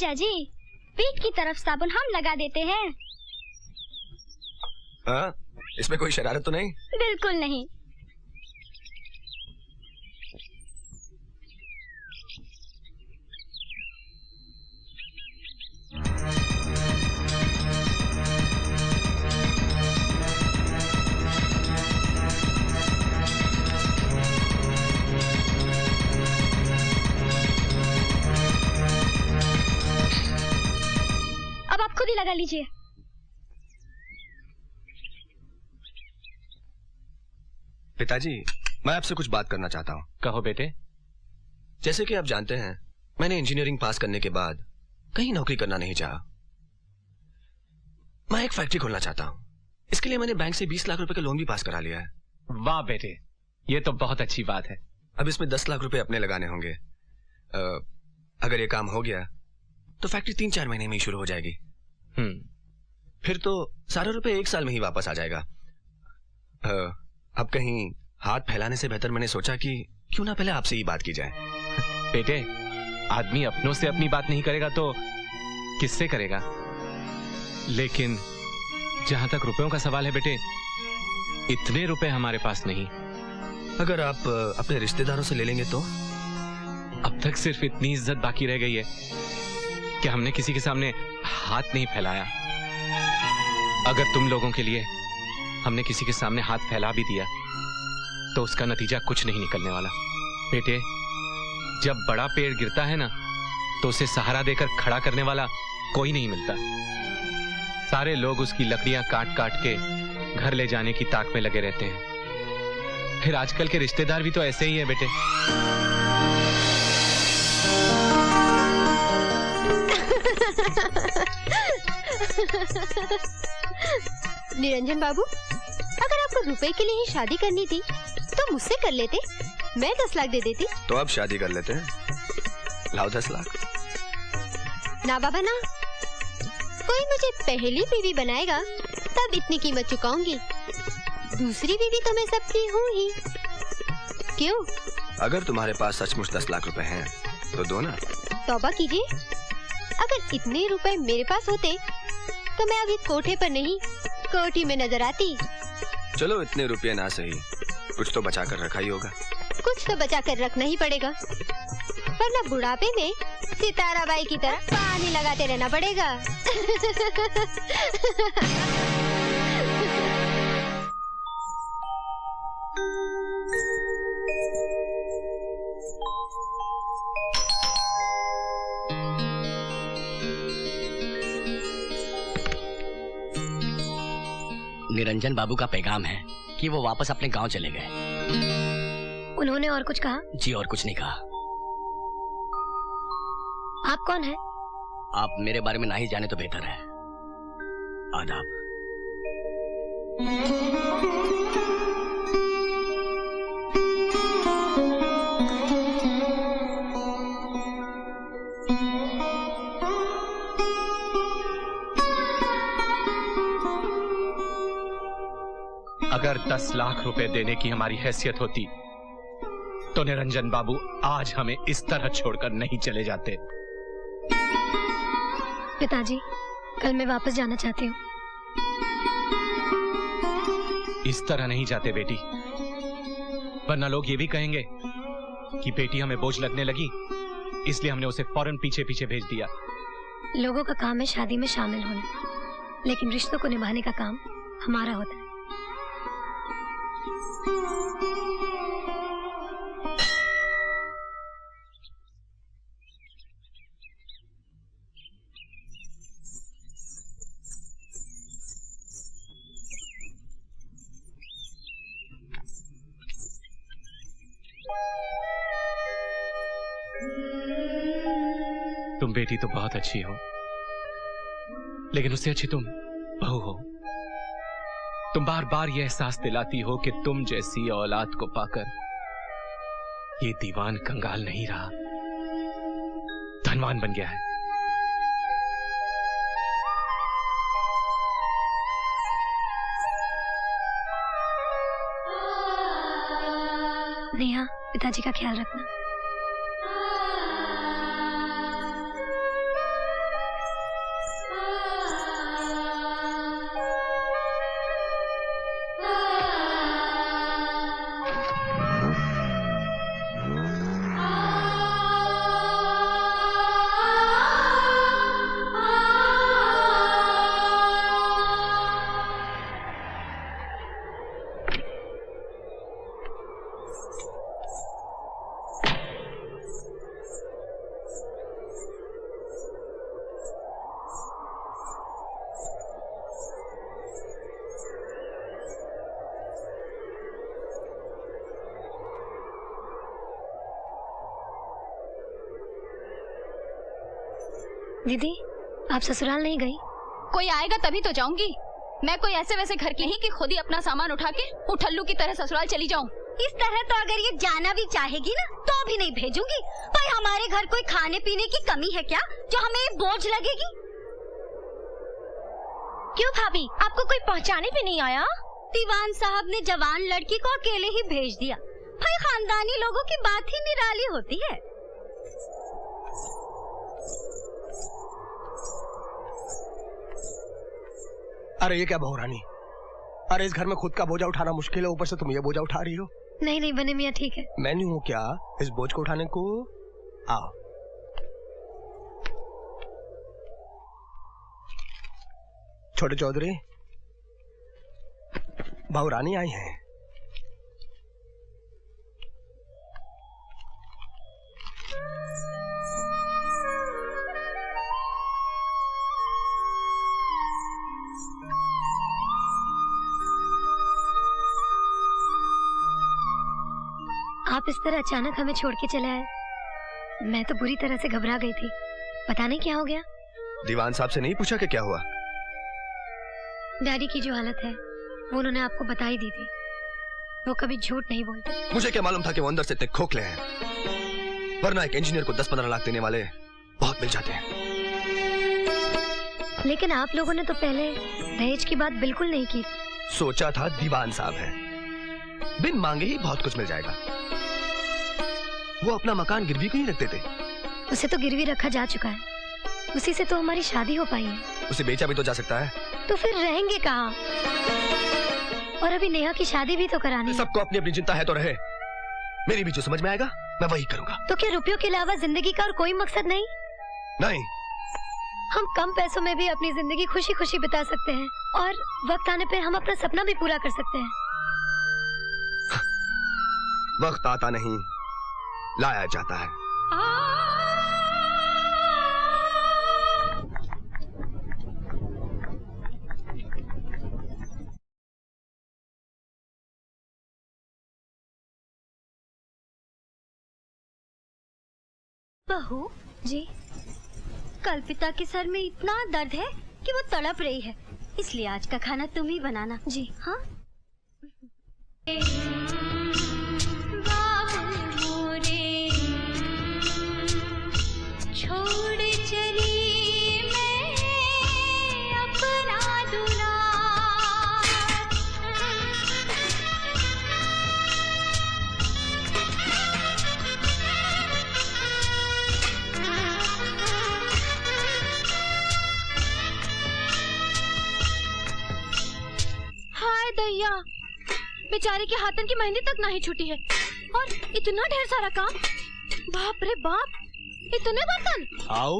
जीजा जी, पीठ की तरफ साबुन हम लगा देते हैं। इसमें कोई शरारत तो नहीं? बिल्कुल नहीं। अब आप खुद ही लगा लीजिए। पिताजी, मैं आपसे कुछ बात करना चाहता हूँ। कहो बेटे। जैसे कि आप जानते हैं, मैंने इंजीनियरिंग पास करने के बाद कहीं नौकरी करना नहीं चाहा। मैं एक फैक्ट्री खोलना चाहता हूँ। इसके लिए मैंने बैंक से 20 लाख रुपए का लोन भी पास करा लिया है। वाह बेटे, ये तो बहुत अच्छी बात है। अब इसमें 10 लाख रुपए अपने लगाने होंगे। अगर ये काम हो गया तो फैक्ट्री 3-4 महीने में ही शुरू हो जाएगी। फिर तो सारे रुपए 1 साल में ही वापस आ जाएगा। अब कहीं हाथ फैलाने से बेहतर मैंने सोचा कि क्यों ना पहले आपसे ही बात की जाए। बेटे, आदमी अपनों से अपनी बात नहीं करेगा तो किससे करेगा? लेकिन जहां तक रुपयों का सवाल है बेटे, इतने रुपए हमारे पास नहीं। अगर आप अपने रिश्तेदारों से ले लेंगे तो? अब तक सिर्फ इतनी इज्जत बाकी रह गई है कि हमने किसी के सामने हाथ नहीं फैलाया। अगर तुम लोगों के लिए हमने किसी के सामने हाथ फैला भी दिया तो उसका नतीजा कुछ नहीं निकलने वाला। बेटे, जब बड़ा पेड़ गिरता है ना तो उसे सहारा देकर खड़ा करने वाला कोई नहीं मिलता। सारे लोग उसकी लकड़ियां काट काट के घर ले जाने की ताक में लगे रहते हैं। फिर आजकल के रिश्तेदार भी तो ऐसे ही है बेटे। निरंजन बाबू, अगर आपको रुपए के लिए ही शादी करनी थी तो मुझसे कर लेते, मैं 10 लाख दे देती। तो अब शादी कर लेते हैं। लाओ 10 लाख। ना बाबा ना, कोई मुझे पहली बीवी बनाएगा तब इतनी कीमत चुकाऊंगी। दूसरी बीवी तो मैं सबकी हूँ ही। क्यों? अगर तुम्हारे पास सचमुच 10 लाख रुपए हैं तो दो ना। तौबा कीजिए, अगर इतने रुपए मेरे पास होते तो मैं अभी कोठे पर नहीं कोठी में नजर आती। चलो इतने रुपये ना सही, कुछ तो बचा कर रखा ही होगा। कुछ तो बचा कर रखना ही पड़ेगा, वरना बुढ़ापे में सितारा बाई की तरह पानी लगाते रहना पड़ेगा। निरंजन बाबू का पैगाम है कि वो वापस अपने गांव चले गए। उन्होंने और कुछ कहा? जी और कुछ नहीं कहा। आप कौन है? आप मेरे बारे में ना ही जाने तो बेहतर है। आदाब। अगर 10 लाख रुपए देने की हमारी हैसियत होती तो निरंजन बाबू आज हमें इस तरह छोड़कर नहीं चले जाते। पिताजी, कल मैं वापस जाना चाहती हूँ। इस तरह नहीं जाते बेटी, वरना लोग ये भी कहेंगे कि बेटी हमें बोझ लगने लगी, इसलिए हमने उसे फौरन पीछे पीछे भेज दिया। लोगों का काम है शादी में शामिल होना, लेकिन रिश्तों को निभाने का काम हमारा होता है। तुम बेटी तो बहुत अच्छी हो, लेकिन उससे अच्छी तुम बहू हो। तुम बार बार यह एहसास दिलाती हो कि तुम जैसी औलाद को पाकर ये दीवान कंगाल नहीं रहा, धनवान बन गया है। नेहा, पिताजी का ख्याल रखना। दीदी आप ससुराल नहीं गई? कोई आएगा तभी तो जाऊंगी। मैं कोई ऐसे वैसे घर की नहीं कि खुद ही अपना सामान उठा के उठल्लू की तरह ससुराल चली जाऊं। इस तरह तो अगर ये जाना भी चाहेगी ना तो भी नहीं भेजूंगी। भाई हमारे घर कोई खाने पीने की कमी है क्या जो हमें ये बोझ लगेगी? क्यों भाभी, आपको कोई पहचाने भी नहीं आया? दीवान साहब ने जवान लड़की को अकेले ही भेज दिया। भाई खानदानी लोगों की बात ही निराली होती है। अरे ये क्या बहुरानी, अरे इस घर में खुद का बोझा उठाना मुश्किल है, ऊपर से तुम ये बोझा उठा रही हो। नहीं नहीं बने मियाँ ठीक है। मैं नहीं हूँ क्या इस बोझ को उठाने को? आओ। छोटे चौधरी, बहुरानी आई हैं। आप इस तरह अचानक हमें छोड़ के चले आए। मैं तो बुरी तरह से घबरा गई थी, पता नहीं क्या हो गया। दीवान साहब से नहीं पूछा कि क्या हुआ? डैडी की जो हालत है वो उन्होंने आपको बता ही दी थी। वो कभी झूठ नहीं बोलते। मुझे क्या मालूम था कि वो अंदर से इतने खोखले हैं, वरना एक इंजीनियर को 10-15 लाख देने वाले बहुत मिल जाते हैं। लेकिन आप लोगों ने तो पहले दहेज की बात बिल्कुल नहीं की। सोचा था दीवान साहब है, बिन मांगे ही बहुत कुछ मिल जाएगा। वो अपना मकान गिरवी क्यों नहीं रखते थे? उसे तो गिरवी रखा जा चुका है, उसी से तो हमारी शादी हो पाई है। उसे बेचा भी तो जा सकता है। तो फिर रहेंगे कहाँ? और अभी नेहा की शादी भी तो करानी है। सबको अपनी अपनी चिंता है तो रहे, मेरी भी जो समझ में आएगा मैं वही करूंगा। तो क्या रुपयों के अलावा जिंदगी का और कोई मकसद नहीं? नहीं, हम कम पैसों में भी अपनी जिंदगी खुशी खुशी बिता सकते हैं और वक्त आने पे हम अपना सपना भी पूरा कर सकते हैं। वक्त आता नहीं, लाया जाता है। बहू जी, कल्पिता के सर में इतना दर्द है कि वो तड़प रही है, इसलिए आज का खाना तुम ही बनाना। जी हाँ। छोड़ चली मैं अपना दुलार। हाय दैया, बेचारे के हाथन की मेहंदी तक नहीं छूटी है और इतना ढेर सारा काम। बाप रे बाप, इतने बर्तन। आओ,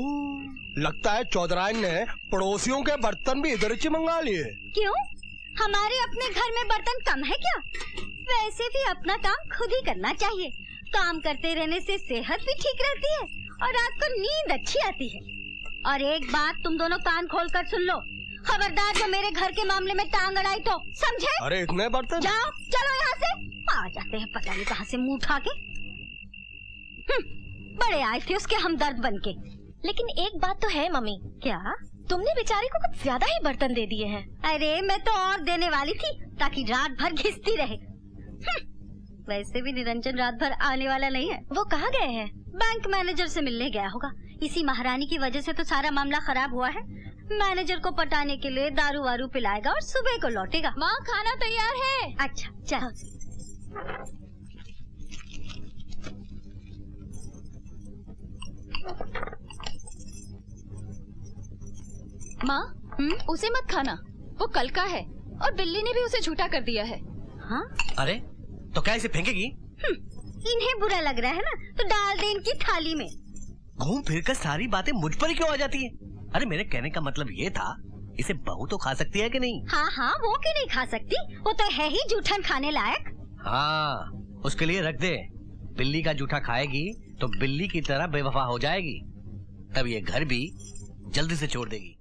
लगता है चौधराइन ने पड़ोसियों के बर्तन भी इधर से मंगा लिए। क्यों, हमारे अपने घर में बर्तन कम है क्या? वैसे भी अपना काम खुद ही करना चाहिए। काम करते रहने से सेहत भी ठीक रहती है और रात को नींद अच्छी आती है। और एक बात तुम दोनों कान खोल कर सुन लो, खबरदार जो मेरे घर के मामले में टांग अड़ाई तो, समझे? अरे इतने बर्तन? जाओ, चलो यहाँ से। आ जाते हैं पता नहीं कहाँ से मुंह उठा के। बड़े आए थे उसके हमदर्द बनके। लेकिन एक बात तो है मम्मी। क्या? तुमने बेचारे को कुछ ज्यादा ही बर्तन दे दिए हैं। अरे मैं तो और देने वाली थी ताकि रात भर घिसती रहे। वैसे भी निरंजन रात भर आने वाला नहीं है। वो कहाँ गए हैं? बैंक मैनेजर से मिलने गया होगा। इसी महारानी की वजह से तो सारा मामला खराब हुआ है। मैनेजर को पटाने के लिए दारू वारू पिलाएगा और सुबह को लौटेगा। माँ खाना तैयार है। अच्छा चल। माँ, उसे मत खाना, वो कल का है और बिल्ली ने भी उसे झूठा कर दिया है। हाँ? अरे तो क्या इसे फेंकेगी? इन्हें बुरा लग रहा है ना, तो डाल दे इनकी थाली में। घूम फिर कर सारी बातें मुझ पर ही क्यों आ जाती है? अरे मेरे कहने का मतलब ये था, इसे बहू तो खा सकती है कि नहीं? हाँ हाँ, वो क्यों नहीं खा सकती, वो तो है ही जूठन खाने लायक। हाँ, उसके लिए रख दे। बिल्ली का जूठा खाएगी तो बिल्ली की तरह बेवफा हो जाएगी, तब ये घर भी जल्दी से छोड़ देगी।